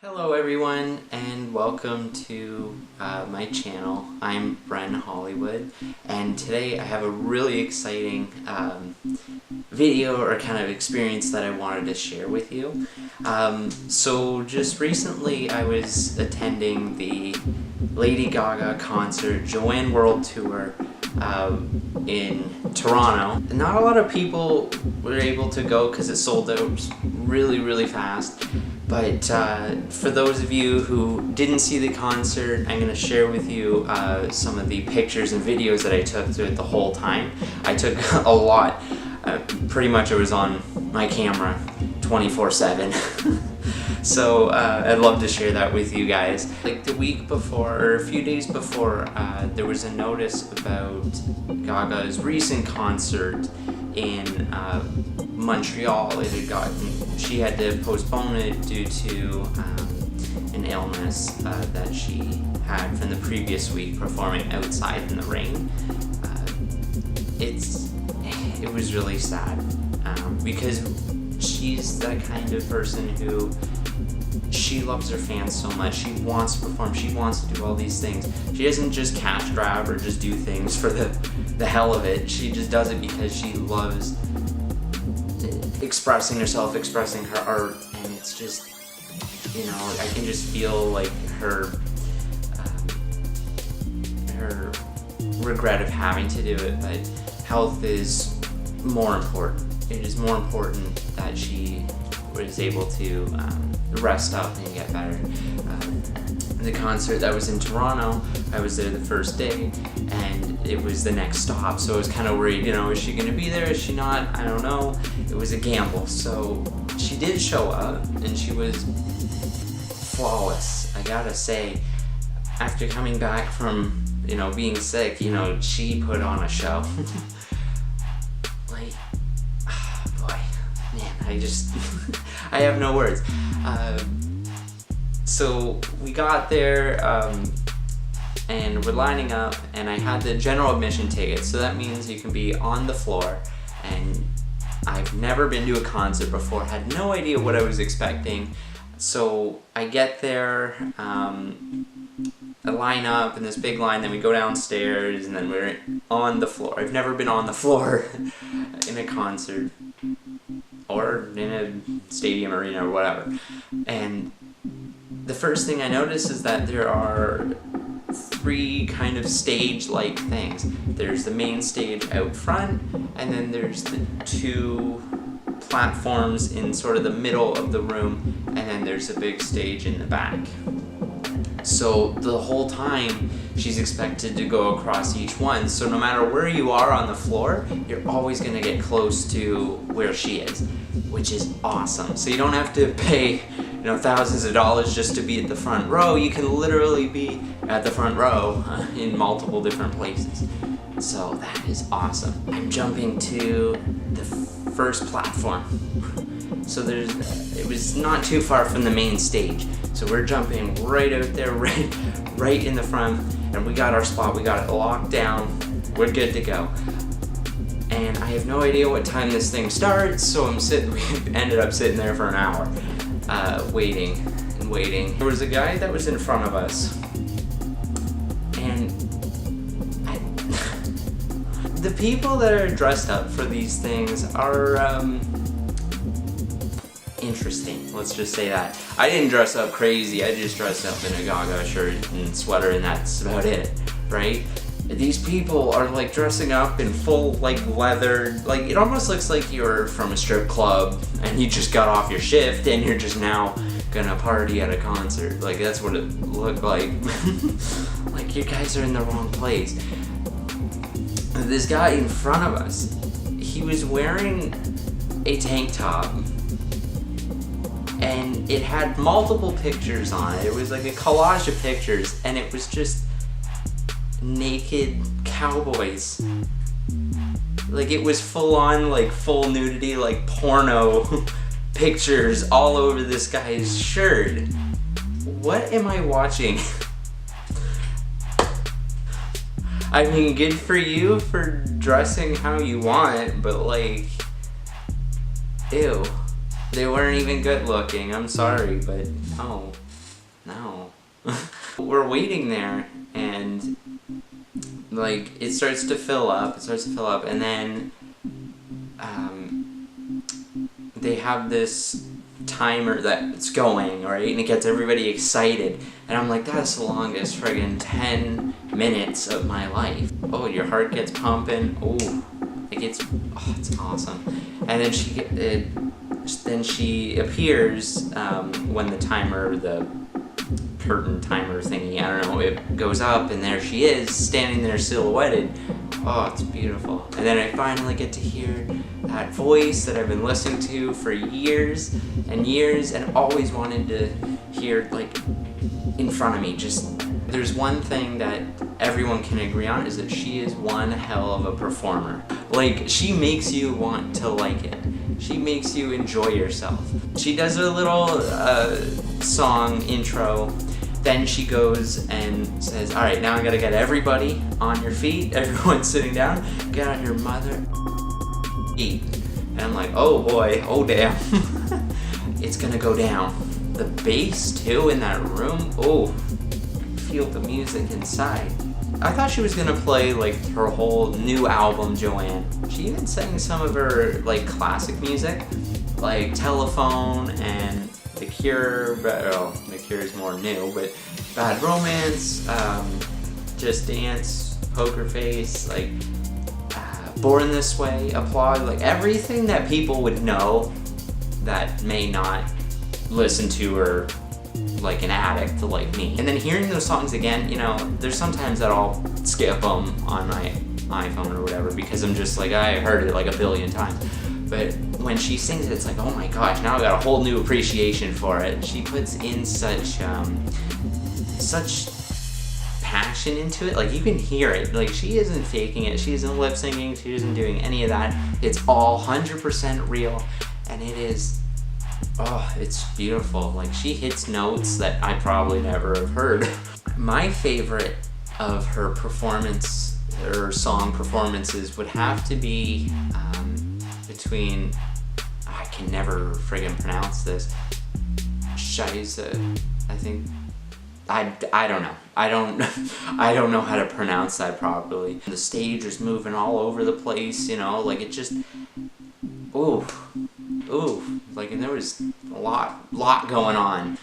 Hello everyone and welcome to my channel. I'm Bren Hollywood and today I have a really exciting video or kind of experience that I wanted to share with you. So just recently I was attending the Lady Gaga concert Joanne World Tour in Toronto. Not a lot of people were able to go because it sold out really fast. But for those of you who didn't see the concert, I'm going to share with you some of the pictures and videos that I took through it the whole time. I took a lot. Pretty much I was on my camera 24/7. So I'd love to share that with you guys. Like the week before, or a few days before, there was a notice about Gaga's recent concert in Montreal. She had to postpone it due to an illness that she had from the previous week performing outside in the rain. It was really sad because she's that kind of person who she loves her fans so much. She wants to perform. She wants to do all these things. She doesn't just cash grab or just do things for the hell of it. She just does it because she loves expressing herself, expressing her art, and it's just, you know, I can just feel like her regret of having to do it, but health is more important. It is more important that she was able to rest up and get better. The concert that was in Toronto, I was there the first day, and it was the next stop, so I was kind of worried, you know, is she going to be there, is she not, I don't know. It was a gamble. So she did show up, and she was flawless, I gotta say. After coming back from, you know, being sick, you know, she put on a show. Like, boy, man, I have no words. So we got there, and we're lining up, and I had the general admission ticket, so that means you can be on the floor, and I've never been to a concert before, had no idea what I was expecting. So I get there, I line up in this big line, then we go downstairs, and then we're on the floor. I've never been on the floor in a concert or in a stadium, arena, or whatever. And the first thing I notice is that there are three kind of stage-like things. There's the main stage out front, and then there's the two platforms in sort of the middle of the room, and then there's a big stage in the back. So the whole time she's expected to go across each one, so no matter where you are on the floor, you're always going to get close to where she is, which is awesome. So you don't have to pay, you know, thousands of dollars just to be at the front row. You can literally be at the front row in multiple different places. So that is awesome. I'm jumping to the first platform. So it was not too far from the main stage. So we're jumping right out there, right in the front, and we got our spot. We got it locked down. We're good to go. And I have no idea what time this thing starts, so we ended up sitting there for an hour, waiting and waiting. There was a guy that was in front of us, and the people that are dressed up for these things are interesting. Let's just say that. I didn't dress up crazy. I just dressed up in a Gaga shirt and sweater, and that's about it, right? These people are like dressing up in full like leather, like it almost looks like you're from a strip club and you just got off your shift and you're just now gonna party at a concert. Like that's what it looked like. Like you guys are in the wrong place. This guy in front of us, he was wearing a tank top, and it had multiple pictures on it. It was like a collage of pictures, and it was just naked cowboys. Like it was full on, like full nudity, like porno pictures all over this guy's shirt. What am I watching? I mean, good for you for dressing how you want, but like, ew. They weren't even good looking, I'm sorry, but Oh, no. We're waiting there, and like it starts to fill up, and then they have this timer that's going, right, and it gets everybody excited, and I'm like, that's the longest friggin' 10 minutes of my life. Oh, your heart gets pumping. Oh, it's awesome. And then she appears when the timer, the curtain timer thingy, I don't know, it goes up, and there she is, standing there silhouetted. Oh, it's beautiful. And then I finally get to hear that voice that I've been listening to for years and years, and always wanted to hear, like, in front of me. Just, there's one thing that everyone can agree on, is that she is one hell of a performer. Like, she makes you want to like it. She makes you enjoy yourself. She does a little song intro, then she goes and says, all right, now I gotta get everybody on your feet, everyone sitting down, get on your mother feet. And I'm like, oh boy, oh damn. It's gonna go down. The bass too in that room, oh, feel the music inside. I thought she was gonna play like her whole new album, Joanne. She even sang some of her like classic music, like Telephone and The Cure, well, The Cure is more new, but Bad Romance, Just Dance, Poker Face, like Born This Way, Applaud, like everything that people would know that may not listen to her like an addict like me. And then hearing those songs again, you know, there's sometimes that I'll skip them on my iPhone or whatever because I'm just like, I heard it like a billion times. But when she sings it, it's like, oh my gosh, now I got a whole new appreciation for it. She puts in such passion into it. Like, you can hear it. Like, she isn't faking it. She isn't lip syncing. She isn't doing any of that. It's all 100% real, and it is, oh, it's beautiful. Like, she hits notes that I probably never have heard. My favorite of her performance, her song performances, would have to be between, I can never friggin' pronounce this, Shiza, I think. I don't know. I don't know how to pronounce that properly. The stage is moving all over the place, you know, like it just, ooh, like, and there was a lot going on.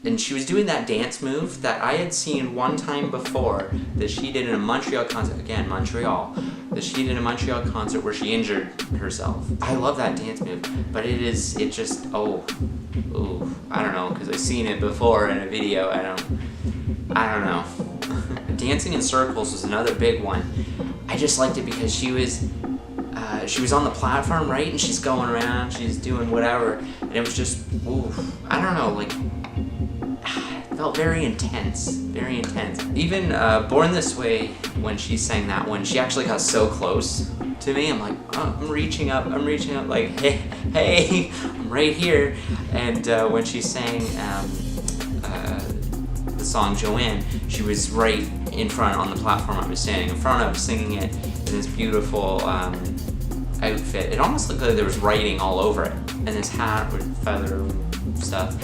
And she was doing that dance move that I had seen one time before that she did in a Montreal concert, again, Montreal, that she did in a Montreal concert where she injured herself. I love that dance move, but it just, oh, I don't know, because I've seen it before in a video, I don't know. Dancing in circles was another big one. I just liked it because she was on the platform, right, and she's going around, she's doing whatever, and it was just, ooh, I don't know, like, it felt very intense. Even Born This Way, when she sang that one, she actually got so close to me. I'm like, oh, I'm reaching up, like, hey, I'm right here. And when she sang the song Joanne, she was right in front on the platform I was standing in front of, singing it in this beautiful outfit. It almost looked like there was writing all over it, and this hat with feather stuff.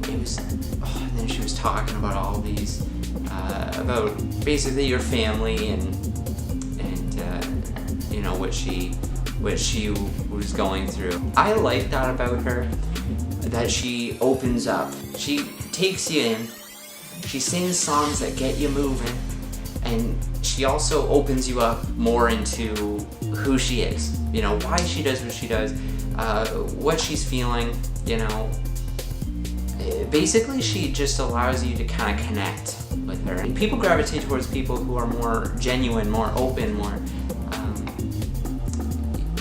It was, and then she was talking about all these, about basically your family and you know, what she was going through. I like that about her, that she opens up. She takes you in. She sings songs that get you moving, and she also opens you up more into who she is. You know, why she does what she does, what she's feeling, you know. Basically, she just allows you to kind of connect with her. And people gravitate towards people who are more genuine, more open, more,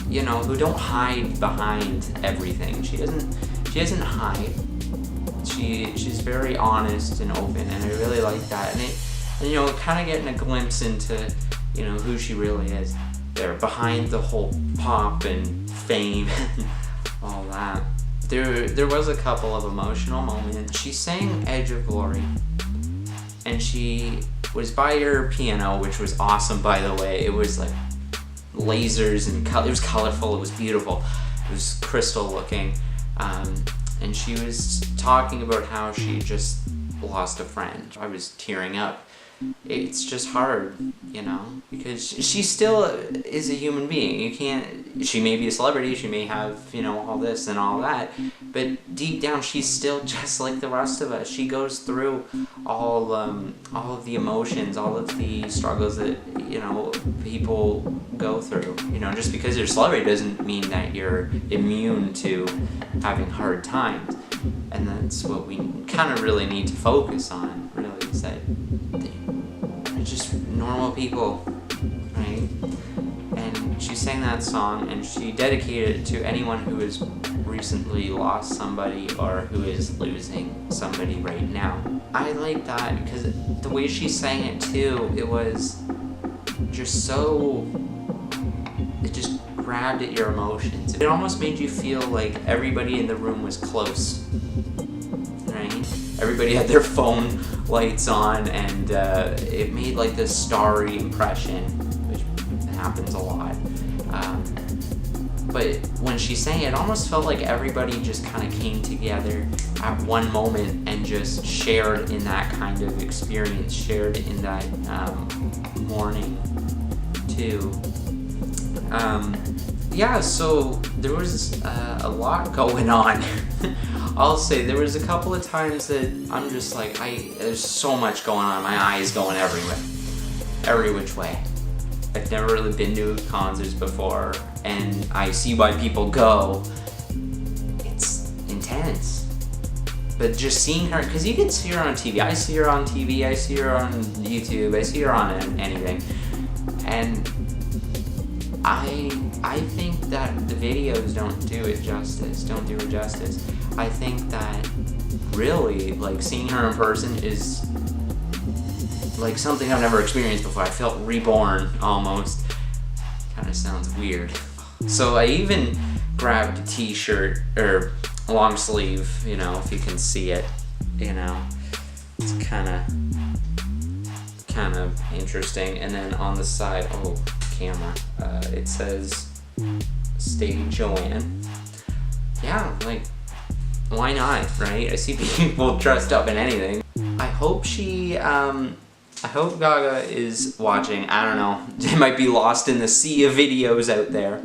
you know, who don't hide behind everything. She doesn't hide. She's very honest and open, and I really like that. And you know, kind of getting a glimpse into, you know, who she really is there behind the whole pop and fame and all that. There was a couple of emotional moments. She sang Edge of Glory, and she was by her piano, which was awesome, by the way. It was like lasers and it was colorful, it was beautiful, it was crystal looking. and she was talking about how she just lost a friend. I was tearing up. It's just hard, you know, because she still is a human being. You can't, she may be a celebrity, she may have, you know, all this and all that, but deep down she's still just like the rest of us. She goes through all of the emotions, all of the struggles that, you know, people go through. You know, just because you're a celebrity doesn't mean that you're immune to having hard times. And that's what we kind of really need to focus on, really, is that they're just normal people, right? And she sang that song, and she dedicated it to anyone who has recently lost somebody or who is losing somebody right now. I like that because the way she sang it too, it was just so, it just grabbed at your emotions. It almost made you feel like everybody in the room was close, right? Everybody had their phone lights on, and it made like this starry impression, which happens a lot. But when she sang it, it almost felt like everybody just kind of came together at one moment and just shared in that kind of experience, shared in that morning too. Yeah, so there was a lot going on. I'll say there was a couple of times that I'm just like, there's so much going on. My eyes going everywhere, every which way. I've never really been to concerts before, and I see why people go. It's intense. But just seeing her, because you can see her on TV. I see her on TV, I see her on YouTube, I see her on anything. And I think that the videos don't do her justice. I think that really, like, seeing her in person is like something I've never experienced before. I felt reborn, almost. Kind of sounds weird. So I even grabbed a t-shirt, or long sleeve, you know, if you can see it, you know. It's kind of interesting. And then on the side, camera, it says "Stay Joanne." Yeah, like, why not, right? I see people dressed up in anything. I hope Gaga is watching. I don't know. It might be lost in the sea of videos out there.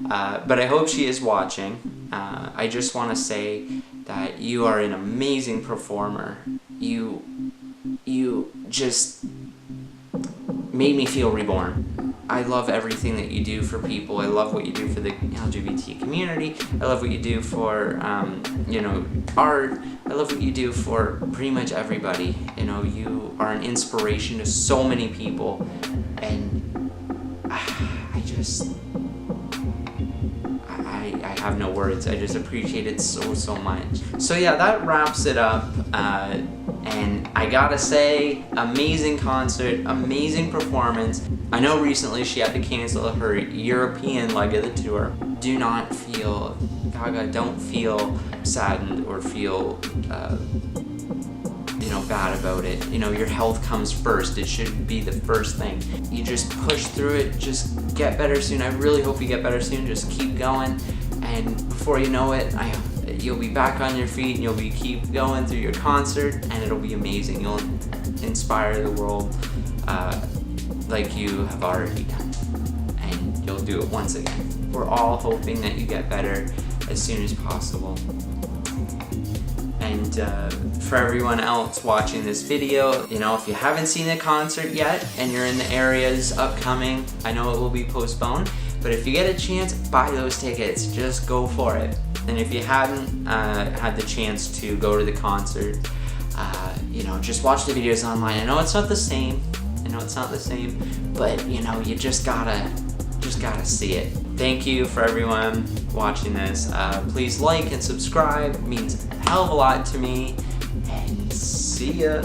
But I hope she is watching. I just want to say that you are an amazing performer. You just made me feel reborn. I love everything that you do for people. I love what you do for the LGBT community. I love what you do for, you know, art. I love what you do for pretty much everybody. You know, you are an inspiration to so many people, and I have no words. I just appreciate it so much. So yeah, that wraps it up. And I gotta say, amazing concert, amazing performance. I know recently she had to cancel her European leg of the tour. Do not feel, Gaga, don't feel saddened or feel, you know, bad about it. You know, your health comes first. It should be the first thing. You just push through it, just get better soon. I really hope you get better soon. Just keep going. And before you know it, you'll be back on your feet, and you'll keep going through your concert, and it'll be amazing. You'll inspire the world like you have already done, and you'll do it once again. We're all hoping that you get better as soon as possible. And for everyone else watching this video, you know, if you haven't seen the concert yet and you're in the areas upcoming, I know it will be postponed, but if you get a chance, buy those tickets. Just go for it. And if you hadn't had the chance to go to the concert, you know, just watch the videos online. I know it's not the same. But you know, you just gotta see it. Thank you for everyone watching this. Please like and subscribe. It means a hell of a lot to me. And see ya.